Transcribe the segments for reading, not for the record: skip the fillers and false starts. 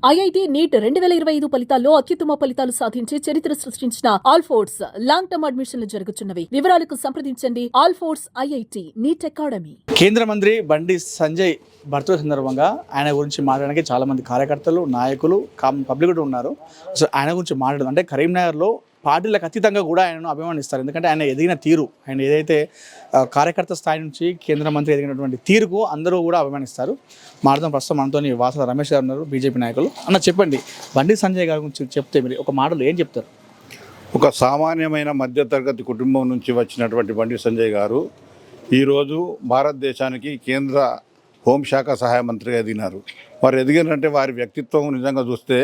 IIT NEET 2025 ఫలితాల్లో అత్యుత్తమ ఫలితాలు సాధించి చరిత్ర సృష్టించిన ఆల్ఫోర్డ్స్ లాంగ్ టర్మ్ అడ్మిషన్లు జరుగుతున్నవి. వివరాలకు సంప్రదించండి ఆల్ఫోర్డ్స్ ఐఐటి నీట్ అకాడమీ. కేంద్ర మంత్రి బండి సంజయ్ బర్త్డే సందర్భంగా ఆయన గురించి మాట్లాడడానికి చాలా మంది కార్యకర్తలు, నాయకులు, పబ్లిక్ కూడా ఉన్నారు. సో ఆయన గురించి మాట్లాడదు అంటే కరీంనగర్లో పార్టీలకు అతీతంగా కూడా ఆయనను అభిమానిస్తారు. ఎందుకంటే ఆయన ఎదిగిన తీరు, ఆయన ఏదైతే కార్యకర్త స్థాయి నుంచి కేంద్ర మంత్రి ఎదిగినటువంటి తీరుకు అందరూ కూడా అభిమానిస్తారు. మాట్లాడదాం. ప్రస్తుతం మనతో వాసల రమేష్ గారు ఉన్నారు, బీజేపీ నాయకులు. అన్న చెప్పండి, బండి సంజయ్ గారి గురించి చెప్తే మీరు ఒక మాటలు ఏం చెప్తారు? ఒక సామాన్యమైన మధ్యతరగతి కుటుంబం నుంచి వచ్చినటువంటి బండి సంజయ్ గారు ఈరోజు భారతదేశానికి కేంద్ర హోంశాఖ సహాయ మంత్రిగా ఎదిగినారు. వారు ఎదిగినంటే వారి వ్యక్తిత్వం నిజంగా చూస్తే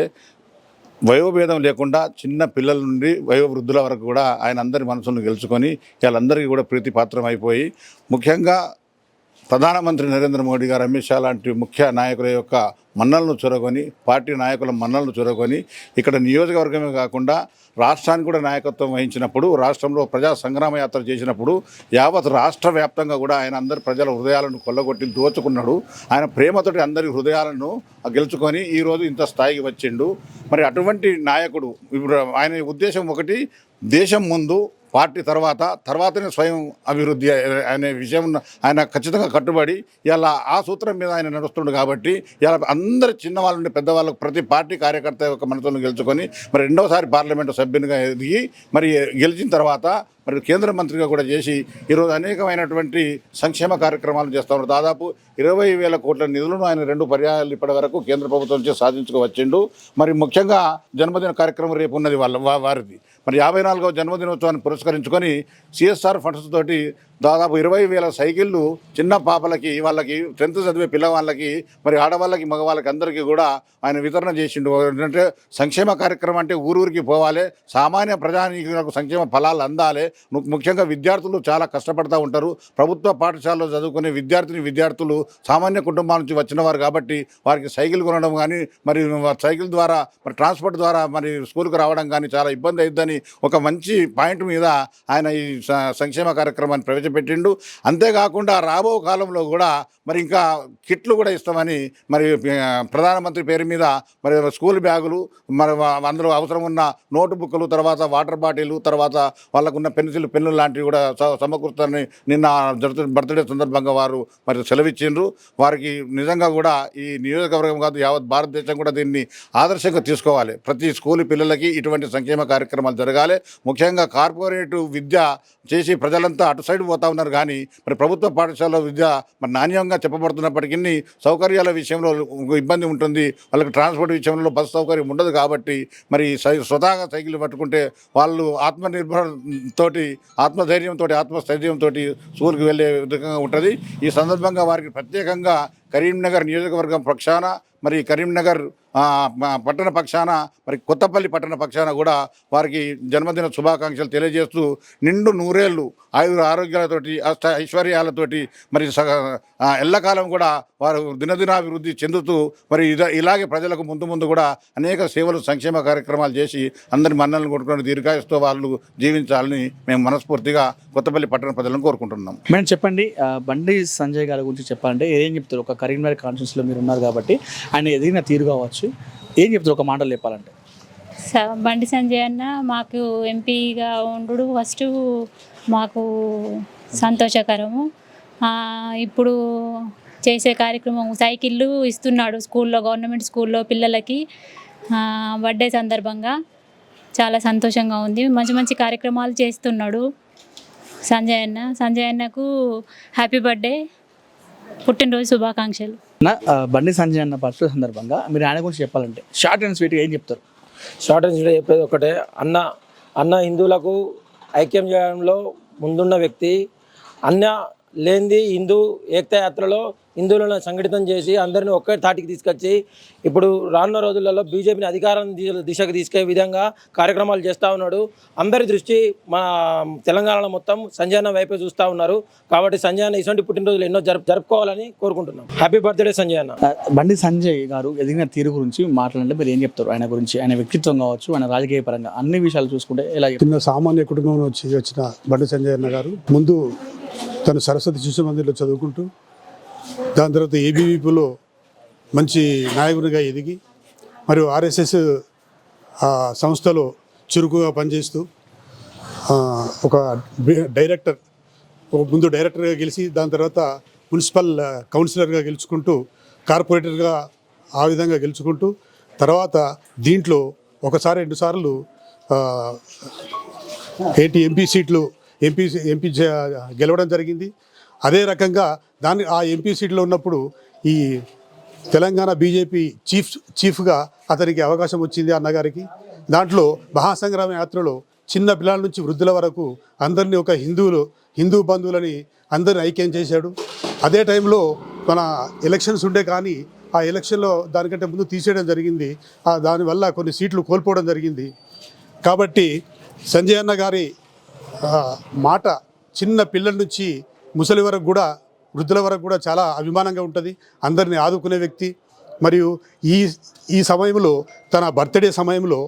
వయోభేదం లేకుండా చిన్న పిల్లల నుండి వయోవృద్ధుల వరకు కూడా ఆయన అందరి మనసులను గెలుచుకొని వాళ్ళందరికీ కూడా ప్రీతిపాత్రం అయిపోయి, ముఖ్యంగా ప్రధానమంత్రి నరేంద్ర మోడీ గారు, అమిత్ షా లాంటి ముఖ్య నాయకుల యొక్క మన్నలను చొరగొని, పార్టీ నాయకుల మన్నలను చొరగొని ఇక్కడ నియోజకవర్గమే కాకుండా రాష్ట్రానికి కూడా నాయకత్వం వహించినప్పుడు, రాష్ట్రంలో ప్రజా సంగ్రామ యాత్ర చేసినప్పుడు యావత్ రాష్ట్ర వ్యాప్తంగా కూడా ఆయన అందరి ప్రజల హృదయాలను కొల్లగొట్టి దోచుకున్నాడు. ఆయన ప్రేమతోటి అందరి హృదయాలను గెలుచుకొని ఈరోజు ఇంత స్థాయికి వచ్చిండు. మరి అటువంటి నాయకుడు ఇప్పుడు ఆయన ఉద్దేశం ఒకటి, దేశం ముందు, పార్టీ తర్వాతనే స్వయం అభివృద్ధి అనే విషయం ఆయన ఖచ్చితంగా కట్టుబడి ఇలా ఆ సూత్రం మీద ఆయన నడుస్తుండు. కాబట్టి ఇలా అందరి చిన్నవాళ్ళ నుండి పెద్దవాళ్ళకు ప్రతి పార్టీ కార్యకర్త యొక్క మనసులను గెలుచుకొని మరి రెండవసారి పార్లమెంటు సభ్యునిగా ఎదిగి మరి గెలిచిన తర్వాత మరి కేంద్ర మంత్రిగా కూడా చేసి ఈరోజు అనేకమైనటువంటి సంక్షేమ కార్యక్రమాలు చేస్తూ ఉన్నారు. దాదాపు 20,000 కోట్ల నిధులను ఆయన 2 పర్యాయాలు ఇప్పటి వరకు కేంద్ర ప్రభుత్వం నుంచి సాధించుకోవచ్చిండు. మరి ముఖ్యంగా జన్మదిన కార్యక్రమం రేపు ఉన్నది వారిది. మరి 54వ జన్మదినోత్సవాన్ని పురస్కరించుకొని సిఎస్ఆర్ ఫండ్స్ తోటి దాదాపు 20,000 సైకిళ్ళు చిన్న పాపలకి, వాళ్ళకి 10th చదివే పిల్లవాళ్ళకి, మరి ఆడవాళ్ళకి, మగవాళ్ళకి అందరికీ కూడా ఆయన వితరణ చేసిండు. ఏంటంటే సంక్షేమ కార్యక్రమం అంటే ఊరూరికి పోవాలి, సామాన్య ప్రజానీకులకు సంక్షేమ ఫలాలు అందాలి. ముఖ్యంగా విద్యార్థులు చాలా కష్టపడుతూ ఉంటారు. ప్రభుత్వ పాఠశాలలో చదువుకునే విద్యార్థులు సామాన్య కుటుంబాల నుంచి వచ్చిన వారు కాబట్టి వారికి సైకిల్ కొనడం కానీ, మరి సైకిల్ ద్వారా మరి ట్రాన్స్పోర్ట్ ద్వారా మరి స్కూల్కి రావడం కానీ చాలా ఇబ్బంది అవుతుందని ఒక మంచి పాయింట్ మీద ఆయన ఈ సంక్షేమ కార్యక్రమాన్ని ప్రవేశపెట్టిండు. అంతేకాకుండా రాబో కాలంలో కూడా మరి ఇంకా కిట్లు కూడా ఇస్తామని మరి ప్రధానమంత్రి పేరు మీద మరి స్కూల్ బ్యాగులు, మరి అందులో అవసరం ఉన్న నోటు బుక్లు, తర్వాత వాటర్ బాటిల్, తర్వాత వాళ్ళకున్న పెన్నులు లాంటివి కూడా సమకూర్చాలని నిన్న బర్త్డే సందర్భంగా వారు మరి సెలవిచ్చిండ్రు. వారికి నిజంగా కూడా ఈ నియోజకవర్గం కాదు, యావత్ భారతదేశం కూడా దీన్ని ఆదర్శంగా తీసుకోవాలి. ప్రతి స్కూల్ పిల్లలకి ఇటువంటి సంక్షేమ కార్యక్రమాలు జరగాలి. ముఖ్యంగా కార్పొరేట్ విద్య చేసి ప్రజలంతా అటు సైడ్ పోతా ఉన్నారు. కానీ మరి ప్రభుత్వ పాఠశాలలో విద్య మరి నాణ్యంగా చెప్పబడుతున్నప్పటికీ సౌకర్యాల విషయంలో ఇబ్బంది ఉంటుంది. వాళ్ళకి ట్రాన్స్పోర్ట్ విషయంలో బస్సు సౌకర్యం ఉండదు. కాబట్టి మరి స్వతహాగా సైకిల్ పట్టుకుంటే వాళ్ళు ఆత్మధైర్యంతో, ఆత్మస్థైర్యంతో స్కూల్కి వెళ్ళే విధంగా ఉంటుంది. ఈ సందర్భంగా వారికి ప్రత్యేకంగా కరీంనగర్ నియోజకవర్గం పక్షాన, మరి కరీంనగర్ పట్టణ పక్షాన, మరి కొత్తపల్లి పట్టణ పక్షాన కూడా వారికి జన్మదిన శుభాకాంక్షలు తెలియజేస్తూ నిండు నూరేళ్ళు ఆరోగ్యాలతోటి, ఐశ్వర్యాలతోటి మరి ఎల్లకాలం కూడా వారు దినదినాభివృద్ధి చెందుతూ మరి ఇలాగే ప్రజలకు ముందు కూడా అనేక సేవలు, సంక్షేమ కార్యక్రమాలు చేసి అందరి మన్నలను కొట్టుకొని దీర్ఘాయుస్తో వాళ్ళు జీవించాలని మేము మనస్ఫూర్తిగా కొత్తపల్లి పట్టణ ప్రజలను కోరుకుంటున్నాం. మేడం చెప్పండి, బండి సంజయ్ గారి గురించి చెప్పాలంటే ఏం చెప్తారు? ఒక కరీంనగర్ కాన్స్టిట్యూన్సీలో మీరు ఉన్నారు కాబట్టి ఆయన ఎదిగిన తీరు కావచ్చు, ఏం చెప్తారు ఒక మాటలు చెప్పాలంటే? బండి సంజయ్ అన్న మాకు ఎంపీగా ఉండు ఫస్ట్ మాకు సంతోషకరము. ఇప్పుడు చేసే కార్యక్రమం సైకిళ్ళు ఇస్తున్నాడు స్కూల్లో, గవర్నమెంట్ స్కూల్లో పిల్లలకి బర్త్డే సందర్భంగా చాలా సంతోషంగా ఉంది. మంచి మంచి కార్యక్రమాలు చేస్తున్నాడు సంజయ్ అన్నకు హ్యాపీ బర్త్డే, పుట్టినరోజు శుభాకాంక్షలు. బండి సంజయ్ అన్న బర్త్డే సందర్భంగా మీరు ఆయన గురించి చెప్పాలంటే షార్ట్ అండ్ స్వీట్గా ఏం చెప్తారు? షార్ట్ అండ్ స్వీట్గా చెప్పేది ఒకటే, అన్న హిందువులకు ఐక్యం చేయడంలో ముందున్న వ్యక్తి. అన్న లేనిది హిందూ ఏకతా యాత్రలో హిందువులను సంఘటితం చేసి అందరినీ ఒకే తాటికి తీసుకొచ్చి ఇప్పుడు రానున్న రోజులలో బీజేపీని అధికారం దిశకు తీసుకెళ్లే విధంగా కార్యక్రమాలు చేస్తూ ఉన్నాడు. అందరి దృష్టి మన తెలంగాణలో మొత్తం సంజయ్ అన్న వైపే చూస్తూ ఉన్నారు. కాబట్టి సంజయ్ అన్న ఇటువంటి పుట్టినరోజులు ఎన్నో జరుపుకోవాలని కోరుకుంటున్నాం. హ్యాపీ బర్త్డే సంజయ్ అన్న. బండి సంజయ్ గారు ఎదిగిన తీరు గురించి మాట్లాడంటే మీరు ఏం చెప్తారు? ఆయన గురించి, ఆయన వ్యక్తిత్వం కావచ్చు, ఆయన రాజకీయ పరంగా అన్ని విషయాలు చూసుకుంటే ఎలా? చిన్న సామాన్య కుటుంబం వచ్చిన బండి సంజయ్ అన్న గారు ముందు తను సరస్వతి శిశు మందిర్లో చదువుకుంటూ దాని తర్వాత ఏబీవీపీలో మంచి నాయకునిగా ఎదిగి మరియు ఆర్ఎస్ఎస్ సంస్థలో చురుకుగా పనిచేస్తూ ఒక డైరెక్టర్ ముందు డైరెక్టర్గా గెలిచి దాని తర్వాత మున్సిపల్ కౌన్సిలర్గా గెలుచుకుంటూ కార్పొరేటర్గా ఆ విధంగా గెలుచుకుంటూ తర్వాత దీంట్లో ఒకసారి 2 సార్లు ఎంపీ సీట్లు ఎంపీ గెలవడం జరిగింది. అదే రకంగా ఆ ఎంపీ సీట్లో ఉన్నప్పుడు ఈ తెలంగాణ బీజేపీ చీఫ్గా అతనికి అవకాశం వచ్చింది అన్నగారికి. దాంట్లో మహాసంగ్రామ యాత్రలో చిన్న పిల్లల నుంచి వృద్ధుల వరకు అందరినీ ఒక హిందూ బంధువులని అందరిని ఐక్యం చేశాడు. అదే టైంలో మన ఎలక్షన్స్ ఉండే కానీ ఆ ఎలక్షన్లో దానికంటే ముందు తీసేయడం జరిగింది. దానివల్ల కొన్ని సీట్లు కోల్పోవడం జరిగింది. కాబట్టి సంజయ్ అన్న గారి మాట చిన్న పిల్లల నుంచి ముసలి వరకు కూడా వృద్ధుల వరకు కూడా చాలా అభిమానంగా ఉంటుంది. అందరినీ ఆదుకునే వ్యక్తి. మరియు ఈ సమయంలో తన బర్త్డే సమయంలో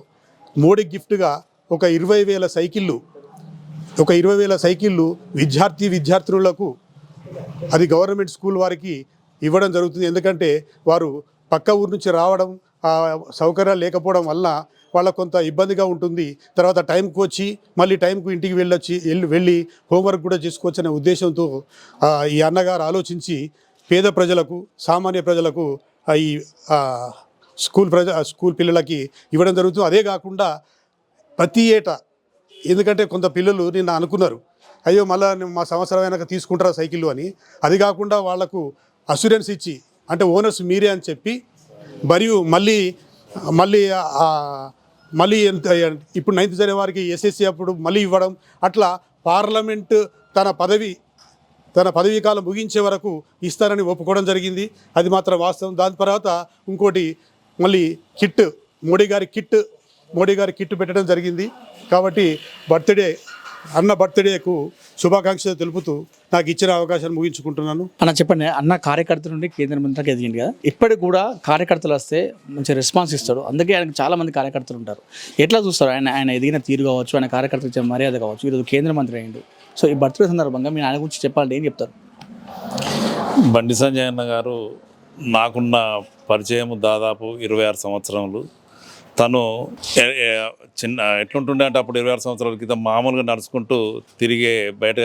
మోడీ గిఫ్ట్గా ఒక 20,000 సైకిళ్ళు విద్యార్థులకు అది గవర్నమెంట్ స్కూల్ వారికి ఇవ్వడం జరుగుతుంది. ఎందుకంటే వారు పక్క ఊరు నుంచి రావడం సౌకర్యాలు లేకపోవడం వల్ల వాళ్ళకు కొంత ఇబ్బందిగా ఉంటుంది. తర్వాత టైంకి వచ్చి మళ్ళీ టైంకు ఇంటికి వెళ్ళి హోంవర్క్ కూడా చేసుకోవచ్చు అనే ఉద్దేశంతో ఈ అన్నగారు ఆలోచించి పేద ప్రజలకు సామాన్య ప్రజలకు ఈ స్కూల్ పిల్లలకి ఇవ్వడం జరుగుతుంది. అదే కాకుండా ప్రతి ఏటా ఎందుకంటే కొంత పిల్లలు నిన్న అనుకున్నారు అయ్యో మళ్ళీ మా సంవత్సరం అయినాక తీసుకుంటారా సైకిళ్ళు అని. అది కాకుండా వాళ్లకు అష్యూరెన్స్ ఇచ్చి అంటే ఓనర్స్ మీరే అని చెప్పి మరియు మళ్ళీ ఇప్పుడు 9th జనవరికి ఎస్ఎస్సి అప్పుడు మళ్ళీ ఇవ్వడం అట్లా పార్లమెంటు తన పదవీ కాలం ముగించే వరకు ఇస్తారని ఒప్పుకోవడం జరిగింది. అది మాత్రం వాస్తవం. దాని తర్వాత ఇంకోటి మళ్ళీ మోడీ గారి కిట్ పెట్టడం జరిగింది. కాబట్టి అన్న బర్త్డేకు శుభాకాంక్షలు తెలుపుతూ నాకు ఇచ్చిన అవకాశాన్ని ముగించుకుంటున్నాను. అన్న చెప్పండి, అన్న కార్యకర్త నుండి కేంద్ర మంత్రికి ఎదిగింది కదా, ఇప్పటికి కూడా కార్యకర్తలు వస్తే మంచి రెస్పాన్స్ ఇస్తాడు. అందుకే ఆయనకు చాలా మంది కార్యకర్తలు ఉంటారు. ఎట్లా చూస్తారు ఆయన ఎదిగిన తీరు కావచ్చు, ఆయన కార్యకర్తలు ఇచ్చే మర్యాద కావచ్చు. ఈరోజు కేంద్ర మంత్రి అయ్యిండు. సో ఈ బర్త్డే సందర్భంగా మీరు ఆయన గురించి చెప్పాలంటే ఏం చెప్తారు? బండి సంజయ్ అన్న గారు నాకున్న పరిచయం దాదాపు 26 సంవత్సరములు. తను ఎట్లుంటుండే అంటే అప్పుడు 26 సంవత్సరాల క్రితం మామూలుగా నడుచుకుంటూ తిరిగే బయట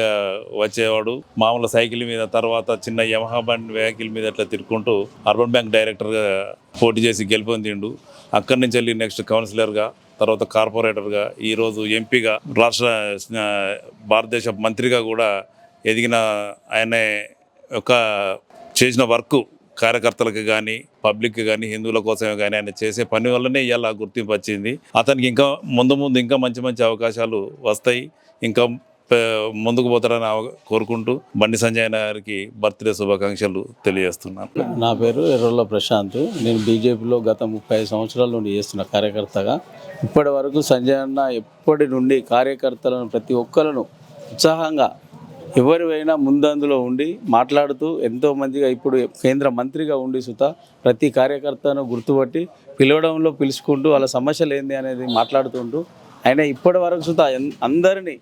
వచ్చేవాడు. మామూలు సైకిల్ మీద, తర్వాత చిన్న యమహా బండి వెహికల్ మీద అట్లా తిరుగుకుంటూ అర్బన్ బ్యాంక్ డైరెక్టర్గా పోటీ చేసి గెలుపొందిండు. అక్కడి నుంచి వెళ్ళి నెక్స్ట్ కౌన్సిలర్గా, తర్వాత కార్పొరేటర్గా, ఈరోజు ఎంపీగా, రాష్ట్ర భారతదేశ మంత్రిగా కూడా ఎదిగిన ఆయన ఒక చేసిన వర్క్ కార్యకర్తలకు కానీ పబ్లిక్కి కానీ హిందువుల కోసమే కానీ ఆయన చేసే పని వల్లనే ఇలా గుర్తింపు వచ్చింది. అతనికి ఇంకా ముందు ఇంకా మంచి మంచి అవకాశాలు వస్తాయి, ఇంకా ముందుకు పోతారని కోరుకుంటూ బండి సంజయ్ గారికి బర్త్డే శుభాకాంక్షలు తెలియజేస్తున్నాను. నా పేరు ఎర్రొల్ల ప్రశాంత్. నేను బీజేపీలో గత 35 సంవత్సరాల నుండి చేస్తున్న కార్యకర్తగా. ఇప్పటి వరకు సంజయ్ అన్న ఎప్పటి నుండి కార్యకర్తలను ప్రతి ఒక్కరిను ఉత్సాహంగా ఎవరివైనా ముందందులో ఉండి మాట్లాడుతూ ఎంతోమందిగా ఇప్పుడు కేంద్ర మంత్రిగా ఉండి సుతా ప్రతి కార్యకర్తను గుర్తుపట్టి పిలుచుకుంటూ వాళ్ళ సమస్యలు ఏంది అనేది మాట్లాడుతుంటూ ఆయన ఇప్పటి వరకు సుతా అందరినీ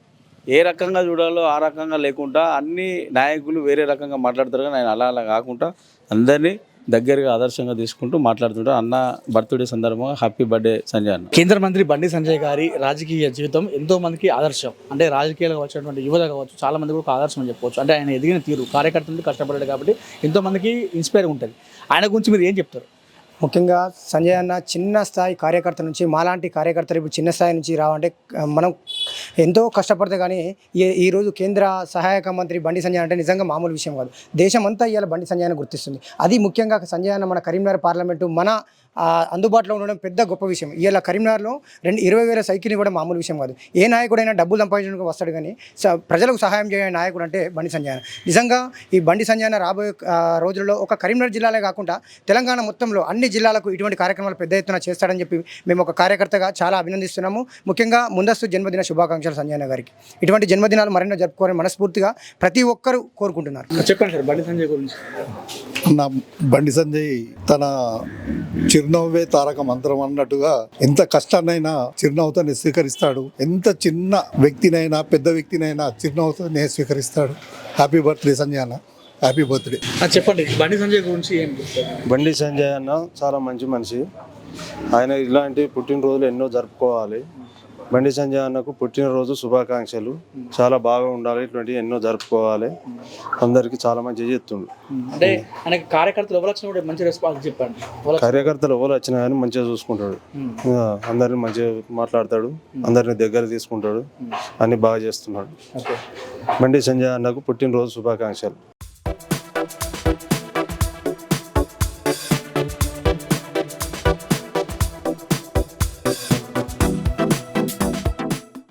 ఏ రకంగా చూడాలో ఆ రకంగా లేకుండా అన్ని నాయకులు వేరే రకంగా మాట్లాడతారు, కానీ ఆయన అలా కాకుండా అందరినీ దగ్గరగా ఆదర్శంగా తీసుకుంటూ మాట్లాడుతుంటారు. అన్న బర్త్డే సందర్భంగా హ్యాపీ బర్త్డే సంజయ్ అన్న. కేంద్ర మంత్రి బండి సంజయ్ గారి రాజకీయ జీవితం ఎంతో మందికి ఆదర్శం. అంటే రాజకీయాలకు వచ్చినటువంటి యువత కావచ్చు, చాలా మంది కూడా ఆదర్శం అని చెప్పవచ్చు. అంటే ఆయన ఎదిగిన తీరు, కార్యకర్తలు కష్టపడ్డాడు కాబట్టి ఎంతో మందికి ఇన్స్పైర్ ఉంటుంది. ఆయన గురించి మీరు ఏం చెప్తారు? ముఖ్యంగా సంజయ్ అన్న చిన్న స్థాయి కార్యకర్త నుంచి మాలాంటి కార్యకర్తలు ఇప్పుడు చిన్న స్థాయి నుంచి రావంటే మనం ఎంతో కష్టపడితే కానీ ఈరోజు కేంద్ర సహాయక మంత్రి బండి సంజయ్ అంటే నిజంగా మామూలు విషయం కాదు. దేశమంతా ఇవాళ బండి సంజయ్ అని గుర్తిస్తుంది. అది ముఖ్యంగా సంజయ్ అన్న మన కరీంనగర్ పార్లమెంటు మన అందుబాటులో ఉండడం పెద్ద గొప్ప విషయం. ఇవాళ కరీంనగర్లో 20,000 సైకిల్ ఇవ్వడం మామూలు విషయం కాదు. ఏ నాయకుడైనా డబ్బులు సంపాదించడానికి వస్తాడు, కానీ ప్రజలకు సహాయం చేయ నాయకుడు అంటే బండి సంజయ్ అన్న. నిజంగా ఈ బండి సంజయ్ అన్న రాబోయే రోజుల్లో ఒక కరీంనగర్ జిల్లాలే కాకుండా తెలంగాణ మొత్తంలో అన్ని జిల్లాలకు ఇటువంటి కార్యక్రమాలు పెద్ద ఎత్తున చేస్తాడని చెప్పి మేము ఒక కార్యకర్తగా చాలా అభినందిస్తున్నాము. ముఖ్యంగా ముందస్తు జన్మదిన శుభాకాంక్షలు సంజయ్ అన్న గారికి. ఇటువంటి జన్మదినాలు మరెన్నో జరుపుకోవాలని మనస్ఫూర్తిగా ప్రతి ఒక్కరూ కోరుకుంటున్నారు. చెప్పండి సార్ బండి సంజయ్ గురించి. బండి సంజయ్ తన చిరునవ్వే తారక మంత్రం అన్నట్టుగా ఎంత కష్టాన్నైనా చిరునవ్వుతోనే స్వీకరిస్తాడు. ఎంత చిన్న వ్యక్తినైనా పెద్ద వ్యక్తినైనా చిరునవ్వుతోనే స్వీకరిస్తాడు. హ్యాపీ బర్త్డే సంజయ్ అన్న, హ్యాపీ బర్త్డే. చెప్పండి బండి సంజయ్ గురించి ఏం చెప్తారు? బండి సంజయ్ అన్న చాలా మంచి మనిషి. ఆయన ఇలాంటి పుట్టినరోజులు ఎన్నో జరుపుకోవాలి. బండి సంజయ్ అన్నకు పుట్టినరోజు శుభాకాంక్షలు. చాలా బాగా ఉండాలి, ఇటువంటి ఎన్నో జరుపుకోవాలి. అందరికీ చాలా మంచి చెప్తుండ్రు. అంటే ఆయనకి కార్యకర్తలు ఎవరు వచ్చినా కూడా మంచి రెస్పాన్స్ చెప్పండి. కార్యకర్తలు ఎవరు వచ్చినా కానీ మంచిగా చూసుకుంటాడు. అందరిని మంచిగా మాట్లాడతాడు, అందరిని దగ్గర తీసుకుంటాడు, అన్ని బాగా చేస్తున్నాడు. బండి సంజయ్ అన్నకు పుట్టినరోజు శుభాకాంక్షలు.